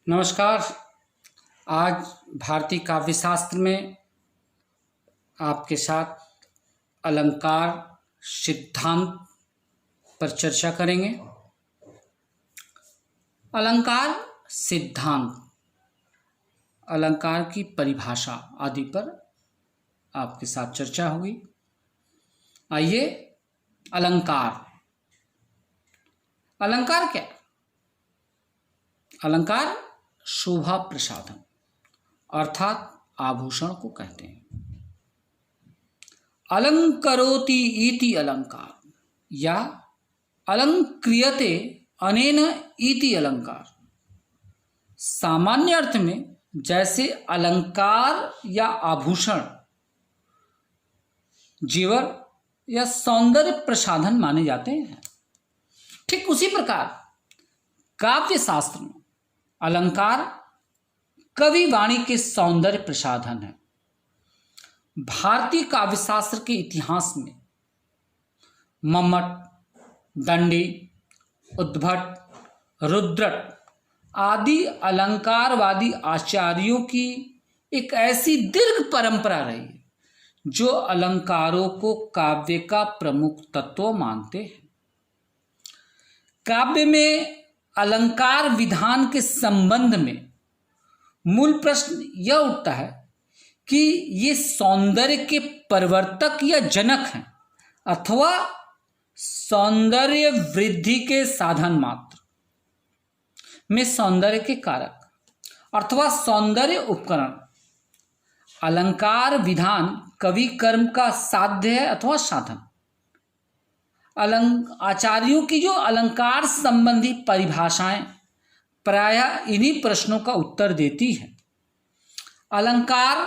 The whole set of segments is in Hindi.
नमस्कार। आज भारतीय काव्य शास्त्र में आपके साथ अलंकार सिद्धांत पर चर्चा करेंगे। अलंकार सिद्धांत, अलंकार की परिभाषा आदि पर आपके साथ चर्चा होगी। आइए, अलंकार अलंकार क्या? अलंकार शोभा प्रसाधन अर्थात आभूषण को कहते हैं। अलंकरोति इति अलंकार या अलंक्रियते अनेन इति अलंकार। सामान्य अर्थ में जैसे अलंकार या आभूषण जेवर या सौंदर्य प्रसाधन माने जाते हैं, ठीक उसी प्रकार काव्य शास्त्र में अलंकार कवि वाणी के सौंदर्य प्रसाधन है। भारतीय काव्य शास्त्र के इतिहास में मम्मट, दंडी, उद्भट, रुद्रट आदि अलंकारवादी आचार्यों की एक ऐसी दीर्घ परंपरा रही है जो अलंकारों को काव्य का प्रमुख तत्व मानते हैं। काव्य में अलंकार विधान के संबंध में मूल प्रश्न यह उठता है कि ये सौंदर्य के प्रवर्तक या जनक हैं अथवा सौंदर्य वृद्धि के साधन मात्र में सौंदर्य के कारक अथवा सौंदर्य उपकरण। अलंकार विधान कवि कर्म का साध्य है अथवा साधन। आचार्यों की जो अलंकार संबंधी परिभाषाएं प्रायः इन्हीं प्रश्नों का उत्तर देती है। अलंकार,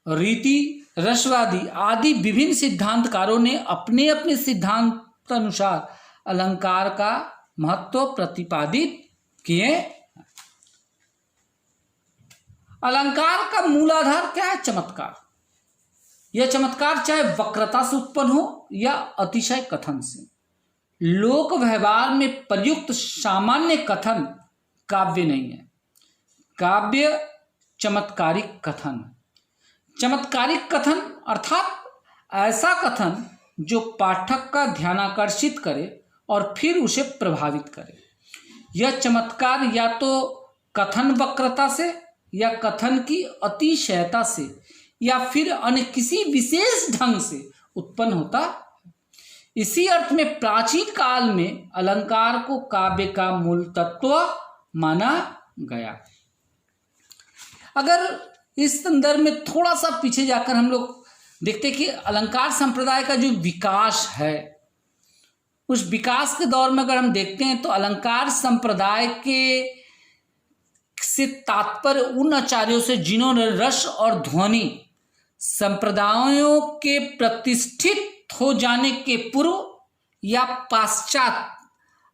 रीति, रसवादी आदि विभिन्न सिद्धांतकारों ने अपने अपने सिद्धांत अनुसार अलंकार का महत्व प्रतिपादित किए। अलंकार का मूलाधार क्या है? चमत्कार। यह चमत्कार चाहे वक्रता से उत्पन्न हो या अतिशय कथन से। लोक व्यवहार में प्रयुक्त सामान्य कथन काव्य नहीं है। काव्य चमत्कारिक कथन है। चमत्कारिक कथन अर्थात ऐसा कथन जो पाठक का ध्यानाकर्षित करे और फिर उसे प्रभावित करे। यह चमत्कार या तो कथन वक्रता से या कथन की अतिशयता से या फिर अन्य किसी विशेष ढंग से उत्पन्न होता है। इसी अर्थ में प्राचीन काल में अलंकार को काव्य का मूल तत्व माना गया। अगर इस संदर्भ में थोड़ा सा पीछे जाकर हम लोग देखते कि अलंकार संप्रदाय का जो विकास है, उस विकास के दौर में अगर हम देखते हैं तो अलंकार संप्रदाय के से तात्पर्य उन आचार्यों से जिन्होंने रस और ध्वनि संप्रदायों के प्रतिष्ठित हो जाने के पूर्व या पश्चात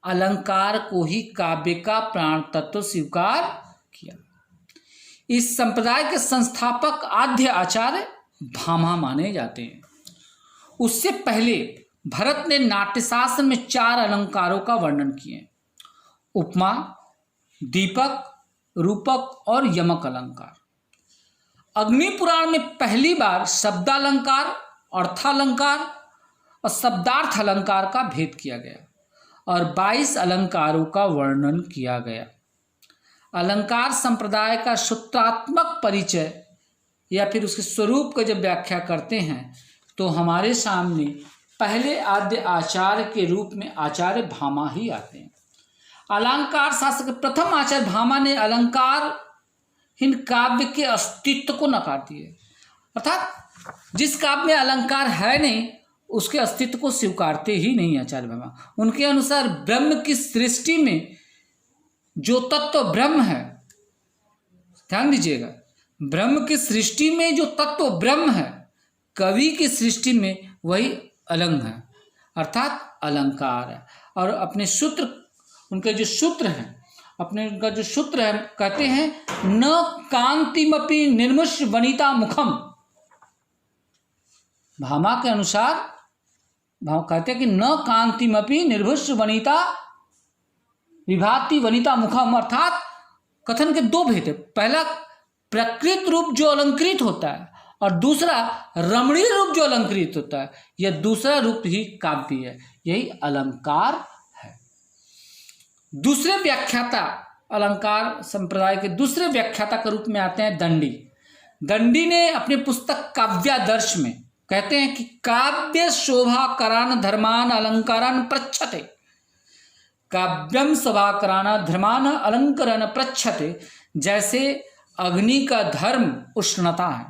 अलंकार को ही काव्य का प्राण तत्व स्वीकार किया। इस संप्रदाय के संस्थापक आद्य आचार्य भामा माने जाते हैं। उससे पहले भरत ने नाट्यशास्त्र में 4 अलंकारों का वर्णन किए: उपमा, दीपक, रूपक और यमक अलंकार। अग्नि पुराण में पहली बार शब्दालंकार, अर्थालंकार और शब्दार्थ अलंकार का भेद किया गया और 22 अलंकारों का वर्णन किया गया। अलंकार संप्रदाय का सूत्रात्मक परिचय या फिर उसके स्वरूप का जब व्याख्या करते हैं तो हमारे सामने पहले आद्य आचार्य के रूप में आचार्य भामा ही आते हैं। अलंकार शास्त्र के प्रथम आचार्य भामा ने अलंकार इन काव्य के अस्तित्व को नकार दिए, अर्थात जिस काव्य में अलंकार है नहीं उसके अस्तित्व को स्वीकारते ही नहीं आचार्य भामा। उनके अनुसार ब्रह्म की सृष्टि में जो तत्व ब्रह्म है, ध्यान दीजिएगा, ब्रह्म की सृष्टि में जो तत्व ब्रह्म है, कवि की सृष्टि में वही अलंग है अर्थात अलंकार है। और अपने सूत्र, उनके जो सूत्र हैं, उनका जो सूत्र है, कहते हैं न कांतिमपि निर्मुष्य वनिता मुखम। भामा के अनुसार कहते हैं कि न कांतिमपि निर्भुष्य वनिता विभाति वनिता मुखम, अर्थात कथन के दो भेद है। पहला प्रकृत रूप जो अलंकृत होता है और दूसरा रमणीय रूप जो अलंकृत होता है। यह दूसरा रूप ही काव्य है, यही अलंकार है। दूसरे व्याख्याता, अलंकार संप्रदाय के दूसरे व्याख्याता के रूप में आते हैं दंडी। दंडी ने अपनी पुस्तक काव्यादर्श में कहते हैं कि काव्य शोभा करान धर्मान अलंकारान प्रच्छते। काव्यम शोभा करान धर्मान अलंकरण प्रच्छते। जैसे अग्नि का धर्म उष्णता है,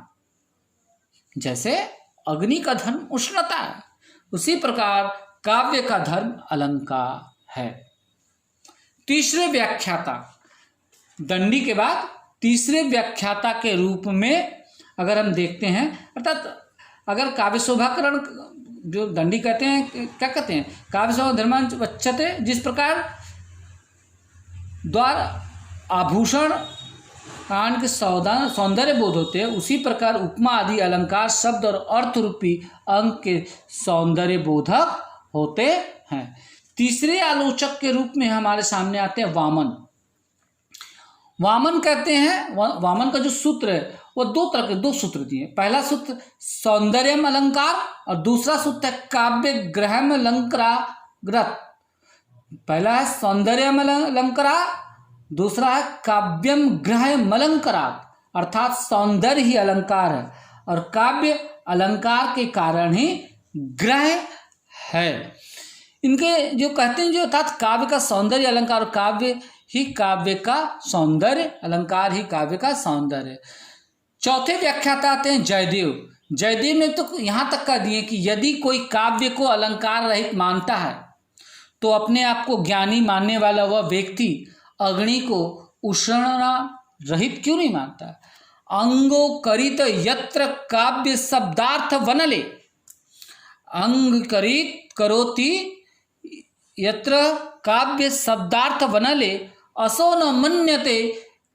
जैसे अग्नि का धर्म उष्णता है, उसी प्रकार काव्य का धर्म अलंकार है। तीसरे व्याख्याता, दंडी के बाद तीसरे व्याख्याता के रूप में अगर हम देखते हैं, अर्थात अगर काव्य शोभाकरण जो दंडी कहते हैं, क्या कहते हैं, काव्य शोभा धर्मान प्रच्छते, जिस प्रकार द्वार आभूषण कान के सौंदर्य बोध होते हैं, उसी प्रकार उपमा आदि अलंकार शब्द और अर्थ रूपी अंग के सौंदर्य बोधक होते हैं। तीसरे आलोचक के रूप में हमारे सामने आते हैं वामन। वामन कहते हैं, वामन का जो सूत्र है वो दो तरह के दो सूत्र दिए। पहला सूत्र सौंदर्यम अलंकार और दूसरा सूत्र है काव्य ग्रहम अलंकाराग्रत। पहला है सौंदर्यम अलंकारा, दूसरा है काव्यम ग्रहम अलंकारात्, अर्थात सौंदर्य ही अलंकार है और काव्य अलंकार के कारण ही ग्रह है। इनके जो कहते हैं, जो अर्थात काव्य का सौंदर्य अलंकार, काव्य ही काव्य का सौंदर्य, अलंकार ही काव्य का सौंदर्य। चौथे व्याख्याता आते हैं जयदेव। जयदेव ने तो यहाँ तक कह दिए कि यदि कोई काव्य को अलंकार रहित मानता है तो अपने आप को ज्ञानी मानने वाला वह व्यक्ति अग्नि को उष्णता रहित क्यों नहीं मानता। अंगो करित यत्र काव्य शब्दार्थ वनले, अंग करित करोति यत्र काव्य शब्दार्थ वनले, असो न मन्यते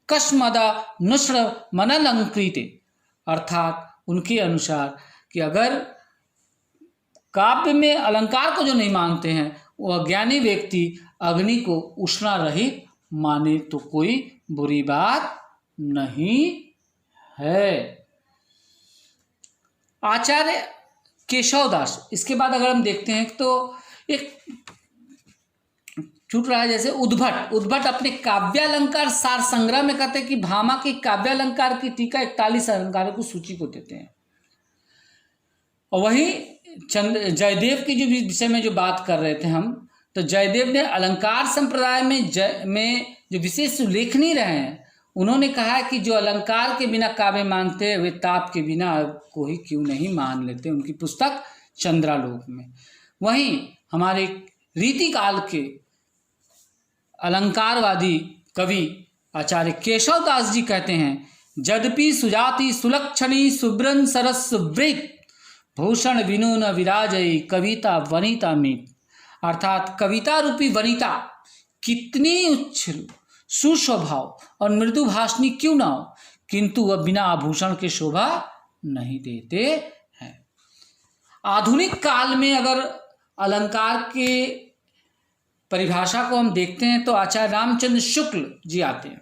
कस्मदा नुष्ण मनलंकृते। अर्थात उनके अनुसार कि अगर काव्य में अलंकार को जो नहीं मानते हैं वह ज्ञानी व्यक्ति अग्नि को उष्णा रहित माने तो कोई बुरी बात नहीं है। आचार्य केशवदास, इसके बाद अगर हम देखते हैं तो एक छूट रहा है, जैसे उद्भट अपने काव्यालंकार सार संग्रह में कहते हैं कि भामा की काव्यालंकार की टीका 41 अलंकारों की सूची को देते हैं। और वही जयदेव की जो विषय में जो बात कर रहे थे हम, तो जयदेव ने अलंकार संप्रदाय में जो विशेष उल्लेखनीय रहे हैं, उन्होंने कहा है कि जो अलंकार के बिना काव्य मानते वे ताप के बिना को ही क्यों नहीं मान लेते, उनकी पुस्तक चंद्रालोक में। वहीं हमारे रीतिकाल के अलंकारवादी कवि आचार्य केशवदास जी कहते हैं, यद्यपि सुजाति सुलक्षणी सुब्रन सरस सुवृत भूषण विनु न विराजई कविता वनिता मीत। अर्थात कविता रूपी वनिता कितनी उच्च सुस्वभाव और मृदु भाषणी क्यों ना हो, किंतु वह बिना आभूषण के शोभा नहीं देते हैं। आधुनिक काल में अगर अलंकार के परिभाषा को हम देखते हैं तो आचार्य रामचंद्र शुक्ल जी आते हैं।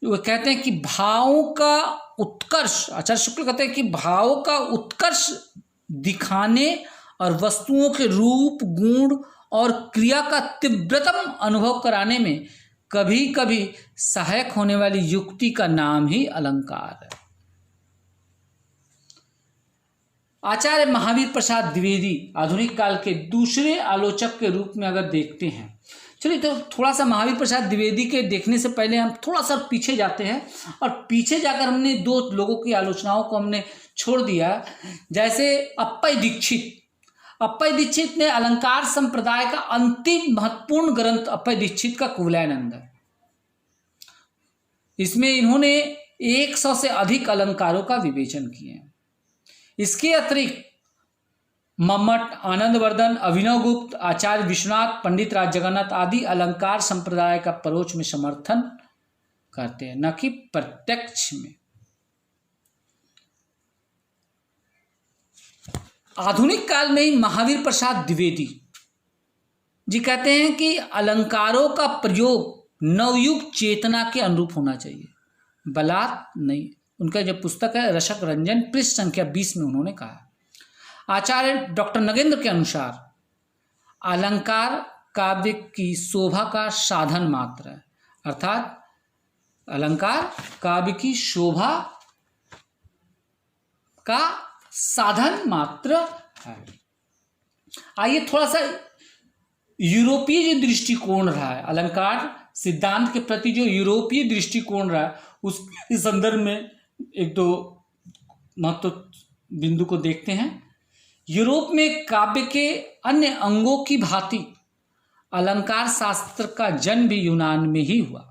वो कहते हैं कि भावों का उत्कर्ष, आचार्य शुक्ल कहते हैं कि भावों का उत्कर्ष दिखाने और वस्तुओं के रूप गुण और क्रिया का तीव्रतम अनुभव कराने में कभी कभी सहायक होने वाली युक्ति का नाम ही अलंकार है। आचार्य महावीर प्रसाद द्विवेदी आधुनिक काल के दूसरे आलोचक के रूप में अगर देखते हैं, चलिए तो थोड़ा सा महावीर प्रसाद द्विवेदी के देखने से पहले हम थोड़ा सा पीछे जाते हैं और पीछे जाकर हमने दो लोगों की आलोचनाओं को हमने छोड़ दिया। जैसे अप्पय दीक्षित ने अलंकार संप्रदाय का अंतिम महत्वपूर्ण ग्रंथ अप्पय दीक्षित का कुवलयानंद है। इसमें इन्होंने 100 से अधिक अलंकारों का विवेचन किए हैं। इसके अतिरिक्त मम्मट, आनंदवर्धन, अभिनव गुप्त, आचार्य विश्वनाथ, पंडित राज जगन्नाथ आदि अलंकार संप्रदाय का परोक्ष में समर्थन करते हैं, न कि प्रत्यक्ष में। आधुनिक काल में ही महावीर प्रसाद द्विवेदी जी कहते हैं कि अलंकारों का प्रयोग नवयुग चेतना के अनुरूप होना चाहिए, बलात् नहीं। उनका जो पुस्तक है रसक रंजन, पृष्ठ संख्या 20 में उन्होंने कहा। आचार्य डॉक्टर नगेंद्र के अनुसार अलंकार काव्य की शोभा का साधन मात्र है, अर्थात अलंकार काव्य की शोभा का साधन मात्र है। आइए थोड़ा सा यूरोपीय जो दृष्टिकोण रहा है अलंकार सिद्धांत के प्रति, जो यूरोपीय दृष्टिकोण रहा है उसके संदर्भ में एक दो महत्व बिंदु को देखते हैं। यूरोप में काव्य के अन्य अंगों की भांति अलंकार शास्त्र का जन्म भी यूनान में ही हुआ।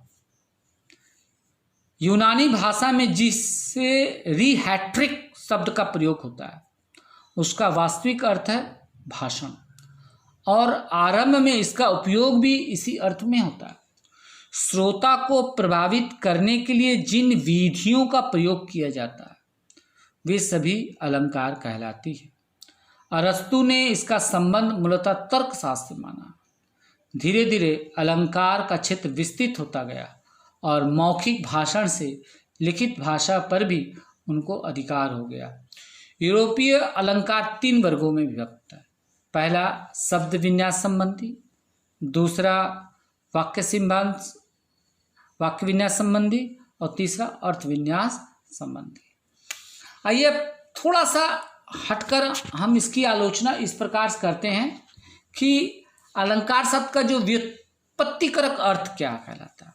यूनानी भाषा में जिससे रिहैट्रिक शब्द का प्रयोग होता है उसका वास्तविक अर्थ है भाषण, और आरंभ में इसका उपयोग भी इसी अर्थ में होता है। श्रोता को प्रभावित करने के लिए जिन विधियों का प्रयोग किया जाता है वे सभी अलंकार कहलाती है। अरस्तु ने इसका संबंध मूलतः तर्कशास्त्र से माना। धीरे धीरे अलंकार का क्षेत्र विस्तृत होता गया और मौखिक भाषण से लिखित भाषा पर भी उनको अधिकार हो गया। यूरोपीय अलंकार 3 वर्गों में विभक्त है। पहला शब्द विन्यास संबंधी, दूसरा वाक्य विन्यास संबंधी, और तीसरा अर्थ विन्यास संबंधी। आइए थोड़ा सा हटकर हम इसकी आलोचना इस प्रकार से करते हैं कि अलंकार शब्द का जो व्युत्पत्तिकारक अर्थ क्या कहलाता है।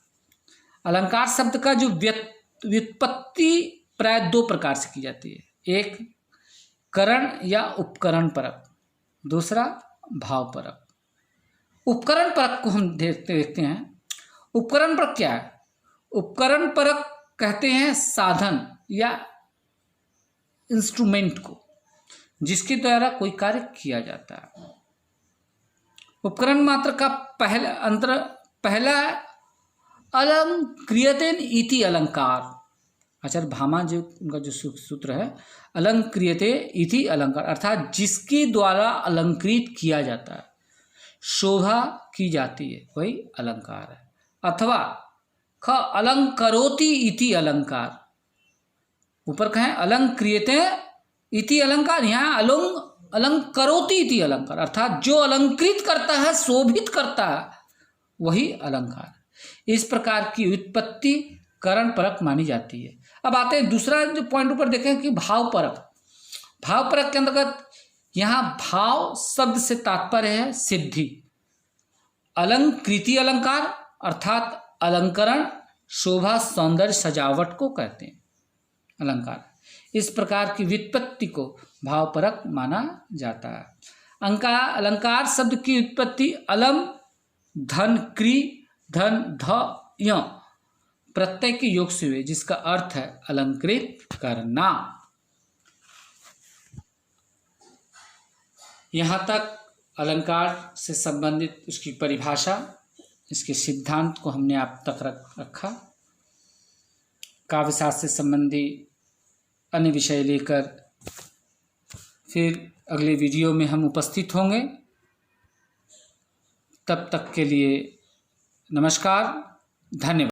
अलंकार शब्द का जो व्युत्पत्ति प्राय 2 प्रकार से की जाती है। एक करण या उपकरण परक, दूसरा भाव परक। उपकरण परक को हम देखते हैं। उपकरण परक क्या है? उपकरण परक कहते हैं साधन या इंस्ट्रूमेंट को जिसके द्वारा कोई कार्य किया जाता है। उपकरण मात्र का पहला अलंक्रियतेन इति अलंकार। आचार्य भामा जो उनका जो सूत्र है अलंक्रियते इति अलंकार, अर्थात जिसके द्वारा अलंकृत किया जाता है, शोभा की जाती है, वही अलंकार है। अथवा ख अलंकरोति इति अलंकार, ऊपर कहें अलंक्रियते इति अलंकार, यहाँ अलंकरोति इति अलंकार, अर्थात जो अलंकृत करता है, शोभित करता है, वही अलंकार। इस प्रकार की व्युत्पत्ति करण परक मानी जाती है। अब आते हैं दूसरा जो पॉइंट ऊपर देखें कि भाव परक। भाव परक के अंतर्गत यहाँ भाव शब्द से तात्पर्य है सिद्धि। अलंकृति अलंकार अर्थात अलंकरण, शोभा, सौंदर्य, सजावट को कहते हैं अलंकार। इस प्रकार की व्युत्पत्ति को भाव परक माना जाता है। अलंकार शब्द की उत्पत्ति अलम धन क्री धन ध य प्रत्यय के योग से हुए, जिसका अर्थ है अलंकृत करना। यहाँ तक अलंकार से संबंधित उसकी परिभाषा, इसके सिद्धांत को हमने आप तक रखा। काव्यशास्त्र से संबंधी अन्य विषय लेकर फिर अगले वीडियो में हम उपस्थित होंगे। तब तक के लिए नमस्कार, धन्यवाद।